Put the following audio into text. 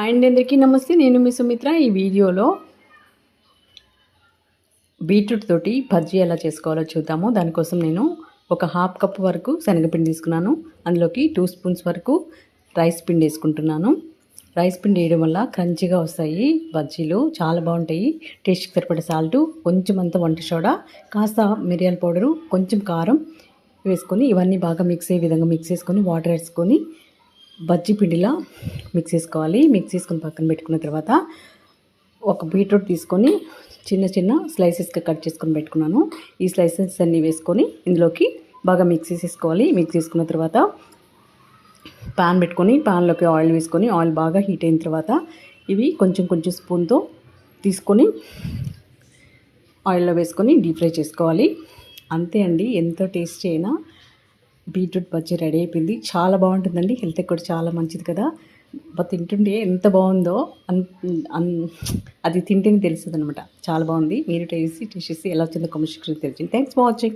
And అందరికీ నమస్తే. నేను మీ సుమిత్ర. ఈ వీడియోలో బీట్రూట్ తోటి బజ్జీ ఎలా చేసుకోవాలో చూద్దాము. దానికోసం నేను ఒక హాఫ్ కప్ వరకు శనగపిండి తీసుకున్నాను. అందులోకి 2 స్పూన్స్ వరకు రైస్ పిండి వేసుకుంటున్నాను. రైస్ పిండి వేయడం వల్ల క్రంచీగా వస్తాయి బజ్జీలు, చాలా బాగుంటాయి. టేస్ట్కి సరిపడే సాల్టు, కొంచెం అంత వంట సోడా, కాస్త మిరియాల పౌడరు, కొంచెం కారం వేసుకొని ఇవన్నీ బాగా మిక్స్ అయ్యే విధంగా మిక్స్ చేసుకొని వాటర్ వేసుకొని బజ్జీ పిండిలా మిక్స్ చేసుకోవాలి. మిక్స్ చేసుకొని పక్కన పెట్టుకున్న తర్వాత ఒక బీట్రూట్ తీసుకొని చిన్న చిన్న స్లైసెస్గా కట్ చేసుకొని పెట్టుకున్నాను. ఈ స్లైసెస్ అన్నీ వేసుకొని ఇందులోకి బాగా మిక్స్ చేసుకోవాలి. మిక్స్ చేసుకున్న తర్వాత పాన్ పెట్టుకొని పాన్లోకి ఆయిల్ వేసుకొని ఆయిల్ బాగా హీట్ అయిన తర్వాత ఇవి కొంచెం కొంచెం స్పూన్తో తీసుకొని ఆయిల్లో వేసుకొని డీప్ ఫ్రై చేసుకోవాలి. అంతే అండి, ఎంతో టేస్టీ అయినా బీట్రూట్ బజ్జీ రెడీ అయిపోయింది. చాలా బాగుంటుందండి, హెల్త్కి కూడా చాలా మంచిది కదా. తింటుంటే ఎంత బాగుందో అది తింటేనే తెలుస్తుంది అనమాట. చాలా బాగుంది. మీరు టేస్ట్ చేసి ఎలా వచ్చిందో కామెంట్ సెక్షన్లో తెలియజేయండి. Thanks for watching.